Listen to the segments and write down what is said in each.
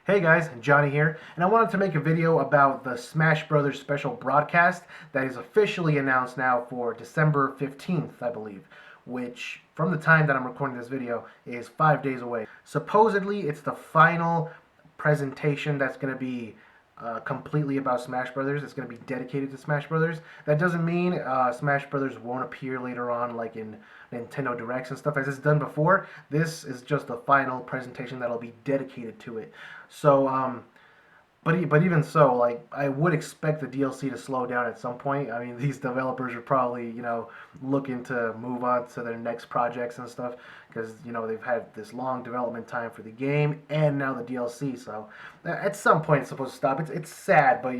Hey guys, Johnny here, and I wanted to make a video about the Smash Brothers special broadcast that is officially announced now for December 15th, I believe, which, from the time that I'm recording this video, is 5 days away. Supposedly, it's the final presentation that's going to be completely about Smash Brothers. It's going to be dedicated to Smash Brothers. That doesn't mean Smash Brothers won't appear later on, like in Nintendo Directs and stuff as it's done before. This is just the final presentation that'll be dedicated to it. So, but even so, like I would expect the DLC to slow down at some point. I mean, these developers are probably looking to move on to their next projects and stuff because they've had this long development time for the game and now the DLC. So at some point it's supposed to stop. It's sad, but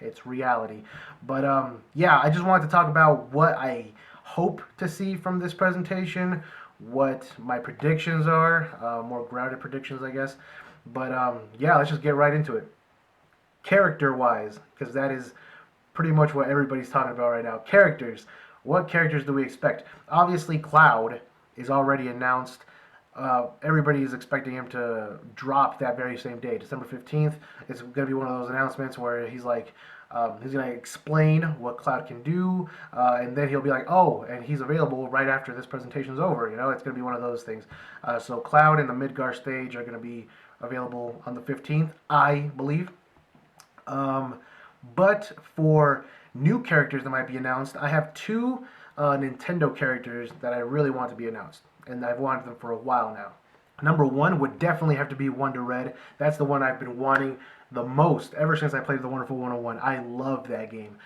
it's reality. But yeah, I just wanted to talk about what I hope to see from this presentation, what my predictions are, more grounded predictions, I guess. But yeah, let's just get right into it. Character wise, because that is pretty much what everybody's talking about right now. Characters. What characters do we expect? Obviously, Cloud is already announced. Everybody is expecting him to drop that very same day, December 15th. It's going to be one of those announcements where he's like, he's going to explain what Cloud can do, and then he'll be like, oh, and he's available right after this presentation's over. It's going to be one of those things. So Cloud and the Midgar stage are going to be available on the 15th, I believe. But for new characters that might be announced, I have two Nintendo characters that I really want to be announced, and I've wanted them for a while now. Number one would definitely have to be Wonder Red. That's the one I've been wanting the most ever since I played the Wonderful 101. I love that game.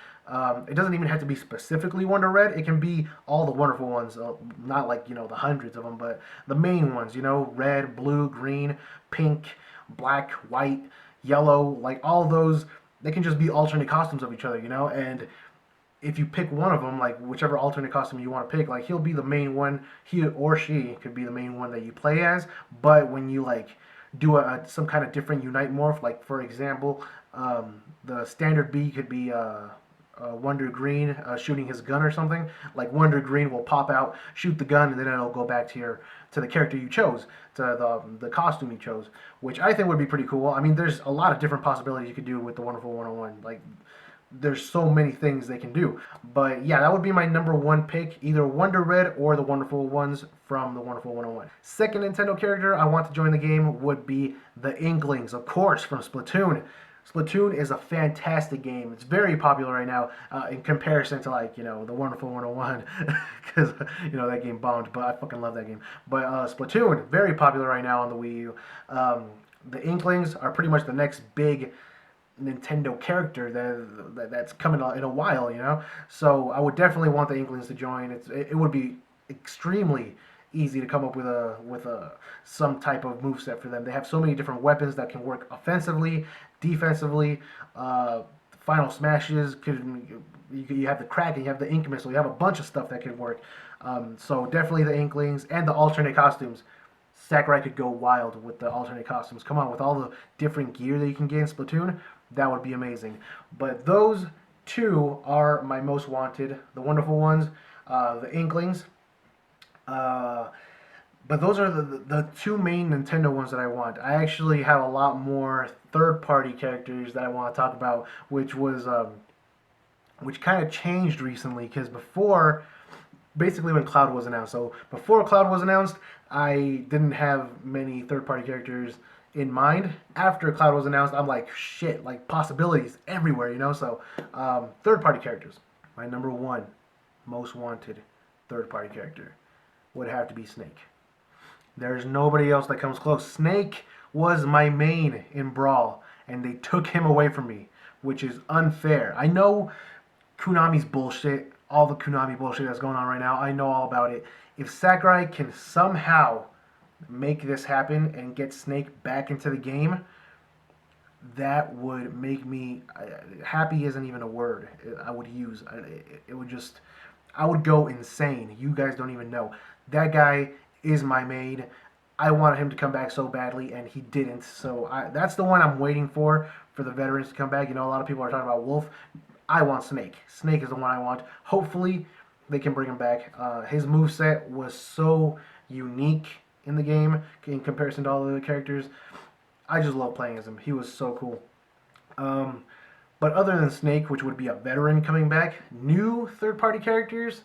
It doesn't even have to be specifically Wonder Red. It can be all the wonderful ones, not like the hundreds of them, but the main ones. Red, blue, green, pink, black, white, yellow, like all those. They can just be alternate costumes of each other, and if you pick one of them, like whichever alternate costume you want to pick, like he'll be the main one. He or she could be the main one that you play as. But when you like do some kind of different Unite morph, like for example, the standard B could be Wonder Green shooting his gun or something. Like Wonder Green will pop out, shoot the gun, and then it'll go back to the character you chose, to the costume you chose, which I think would be pretty cool. I mean, there's a lot of different possibilities you could do with the Wonderful 101. Like, there's so many things they can do. But yeah, that would be my number one pick, either Wonder Red or the Wonderful Ones from the Wonderful 101. Second Nintendo character I want to join the game would be the Inklings, of course, from Splatoon. Splatoon is a fantastic game. It's very popular right now in comparison to the Wonderful 101 because that game bombed, but I fucking love that game. But Splatoon, very popular right now on the Wii U. The Inklings are pretty much the next big Nintendo character that's coming in a while. So I would definitely want the Inklings to join. It would be extremely easy to come up with a some type of moveset for them. They have so many different weapons that can work offensively, defensively. Final smashes you have the Kraken, you have the Ink Missile, you have a bunch of stuff that could work. So definitely the Inklings and the alternate costumes. Sakurai could go wild with the alternate costumes. Come on, with all the different gear that you can get in Splatoon, that would be amazing. But those two are my most wanted. The wonderful ones, the Inklings. But those are the two main Nintendo ones that I want. I actually have a lot more third-party characters that I want to talk about, which kind of changed recently. Because before, basically when Cloud was announced. So before Cloud was announced, I didn't have many third-party characters in mind. After Cloud was announced, I'm like, shit, like possibilities everywhere. So third-party characters. My number one most wanted third-party character would have to be Snake. There's nobody else that comes close. Snake was my main in Brawl, and they took him away from me, which is unfair. I know Konami's bullshit, all the Konami bullshit that's going on right now. I know all about it. If Sakurai can somehow make this happen and get Snake back into the game, that would make me happy. Isn't even a word I would use. It would just, I would go insane. You guys don't even know. That guy is my main. I wanted him to come back so badly, and he didn't. So that's the one I'm waiting for the veterans to come back. A lot of people are talking about Wolf. I want Snake. Snake is the one I want. Hopefully, they can bring him back. His moveset was so unique in the game in comparison to all the other characters. I just love playing as him. He was so cool. Um, but other than Snake, which would be a veteran coming back, new third-party characters.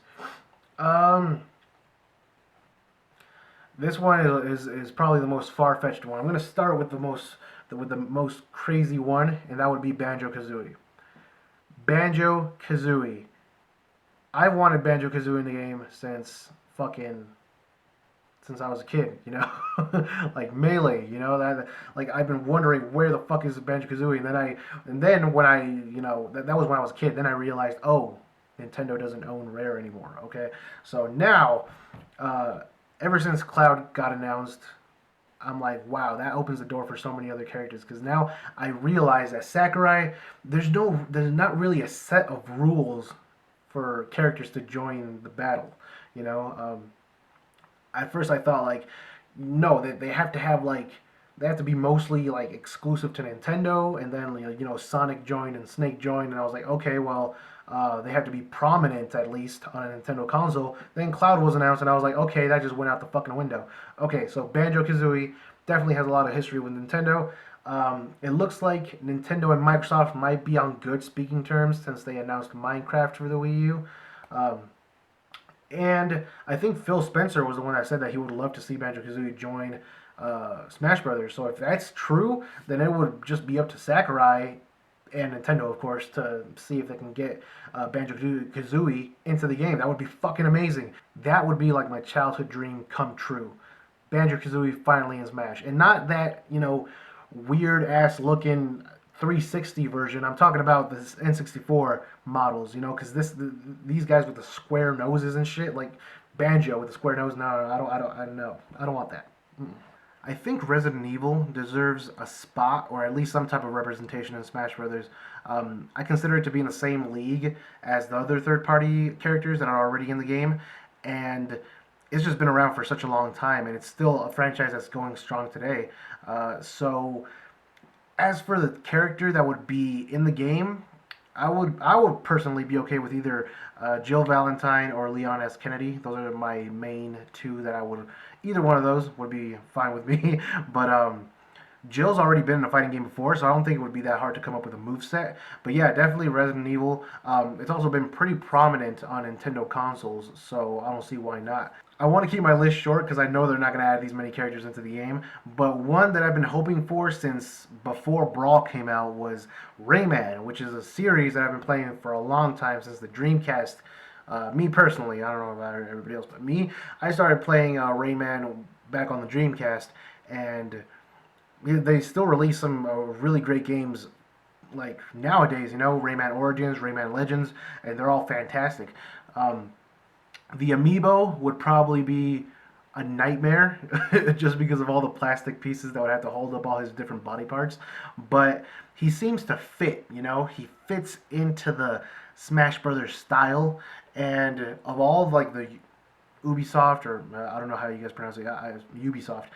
Um, this one is probably the most far-fetched one. I'm gonna start with the most crazy one, and that would be Banjo Kazooie. Banjo Kazooie. I've wanted Banjo Kazooie in the game since I was a kid, you know, like Melee, you know that like I've been wondering where the fuck is Banjo Kazooie, and then when I that was when I was a kid. Then I realized, oh, Nintendo doesn't own Rare anymore. Okay, so now, uh, ever since Cloud got announced, I'm like, wow, that opens the door for so many other characters. Because now I realize that Sakurai, there's not really a set of rules for characters to join the battle. You know, at first I thought like, no, they have to have like they have to be mostly like exclusive to Nintendo, and then Sonic joined and Snake joined, and I was like, okay, well, they have to be prominent at least on a Nintendo console. Then Cloud was announced, and I was like, okay, that just went out the fucking window. Okay, so Banjo Kazooie definitely has a lot of history with Nintendo. It looks like Nintendo and Microsoft might be on good speaking terms since they announced Minecraft for the Wii U. Um, and I think Phil Spencer was the one that said that he would love to see Banjo Kazooie join Smash Brothers. So if that's true, then it would just be up to Sakurai and Nintendo, of course, to see if they can get Banjo Kazooie into the game. That would be fucking amazing. That would be like my childhood dream come true. Banjo Kazooie finally in Smash, and not that weird ass looking 360 version. I'm talking about the N64 models, because these guys with the square noses and shit, like Banjo with the square nose. No, I don't want that. Mm. I think Resident Evil deserves a spot or at least some type of representation in Smash Brothers. I consider it to be in the same league as the other third-party characters that are already in the game, and it's just been around for such a long time, and it's still a franchise that's going strong today. So as for the character that would be in the game, I would personally be okay with either Jill Valentine or Leon S. Kennedy. Those are my main two that I would. Either one of those would be fine with me. But Jill's already been in a fighting game before, so I don't think it would be that hard to come up with a move set. But yeah, definitely Resident Evil. It's also been pretty prominent on Nintendo consoles, so I don't see why not. I want to keep my list short because I know they're not going to add these many characters into the game. But one that I've been hoping for since before Brawl came out was Rayman, which is a series that I've been playing for a long time since the Dreamcast. Me personally, I don't know about everybody else, but me, I started playing Rayman back on the Dreamcast, and they still release some really great games like nowadays, Rayman Origins, Rayman Legends, and they're all fantastic. Um, the amiibo would probably be a nightmare just because of all the plastic pieces that would have to hold up all his different body parts. But he seems to fit, he fits into the Smash Brothers style. And of all of like the Ubisoft, or I don't know how you guys pronounce it, Ubisoft.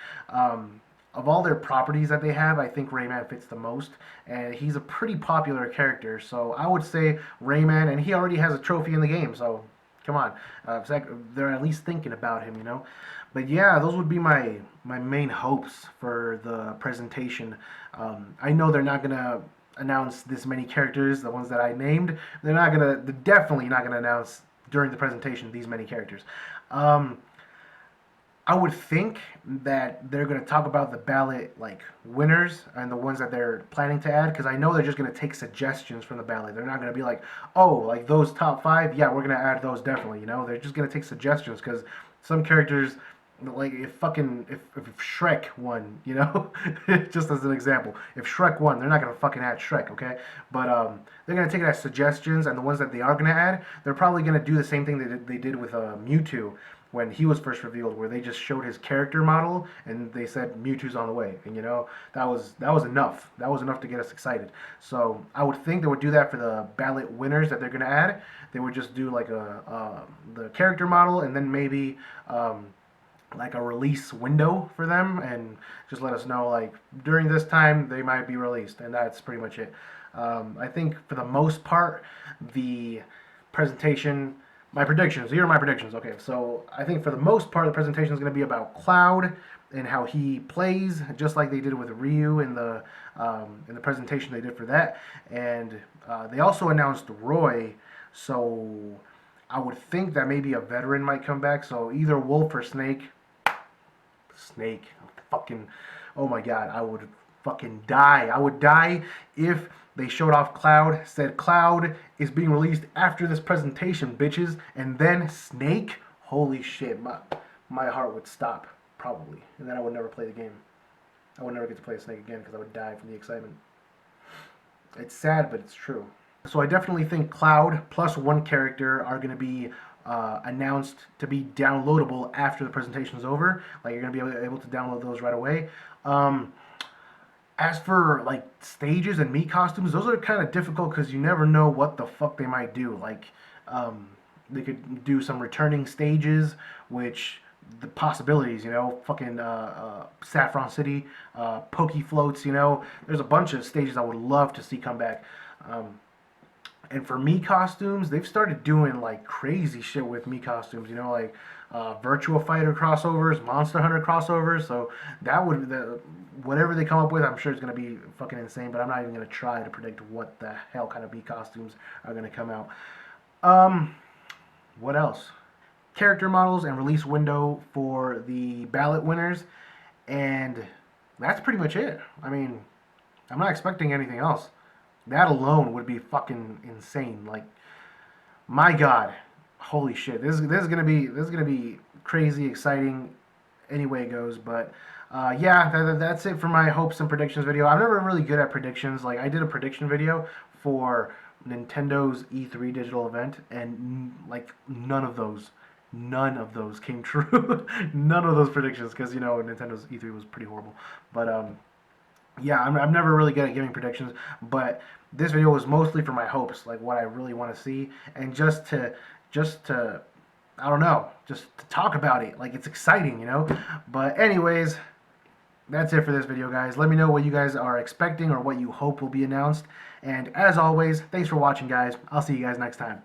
Of all their properties that they have, I think Rayman fits the most, and he's a pretty popular character. So I would say Rayman, and he already has a trophy in the game. So come on, they're at least thinking about him. But yeah, those would be my main hopes for the presentation. I know they're not gonna announce this many characters, the ones that I named. They're definitely not gonna announce during the presentation these many characters. Um, I would think that they're going to talk about the ballot like winners and the ones that they're planning to add, because I know they're just going to take suggestions from the ballot. They're not going to be like, oh, like those top five, yeah, we're going to add those definitely. They're just going to take suggestions because some characters, like if Shrek won, just as an example, if Shrek won, they're not going to fucking add Shrek, okay? But they're going to take it as suggestions, and the ones that they are going to add, they're probably going to do the same thing they did with Mewtwo when he was first revealed, where they just showed his character model and they said Mewtwo's on the way, and that was enough. That was enough to get us excited. So I would think they would do that for the ballot winners that they're gonna add. They would just do like the character model, and then maybe like a release window for them, and just let us know like during this time they might be released, and that's pretty much it. I think for the most part, the presentation My predictions. Here are my predictions. Okay, so I think for the most part, the presentation is going to be about Cloud and how he plays, just like they did with Ryu in the presentation they did for that. And they also announced Roy, so I would think that maybe a veteran might come back. So either Wolf or Snake. Snake, fucking, oh my god, I would fucking die. I would die if they showed off Cloud, said Cloud is being released after this presentation, bitches, and then Snake. Holy shit, my heart would stop probably, and then I would never play the game. I would never get to play Snake again because I would die from the excitement. It's sad, but it's true. So I definitely think Cloud plus one character are going to be announced to be downloadable after the presentation is over. Like you're going to be able to download those right away. As for like stages and meat costumes, those are kind of difficult because you never know what the fuck they might do. Like they could do some returning stages, which the possibilities, you know, fucking Saffron City, Pokey Floats, you know, there's a bunch of stages I would love to see come back. And for me costumes, they've started doing like crazy shit with me costumes. You know, like Virtua Fighter crossovers, Monster Hunter crossovers. So that would whatever they come up with, I'm sure it's gonna be fucking insane. But I'm not even gonna try to predict what the hell kind of me costumes are gonna come out. What else? Character models and release window for the ballot winners, and that's pretty much it. I mean, I'm not expecting anything else. That alone would be fucking insane. Like, my God, holy shit! This is gonna be crazy, exciting, any way it goes. But yeah, that's it for my hopes and predictions video. I'm never really good at predictions. Like, I did a prediction video for Nintendo's E3 digital event, and like none of those came true. None of those predictions, because you know Nintendo's E3 was pretty horrible. But yeah, I'm never really good at giving predictions, but this video was mostly for my hopes, like what I really want to see, and just to I don't know, just to talk about it, like it's exciting, you know. But anyways, that's it for this video, guys. Let me know what you guys are expecting or what you hope will be announced, and as always, thanks for watching, guys. I'll see you guys next time.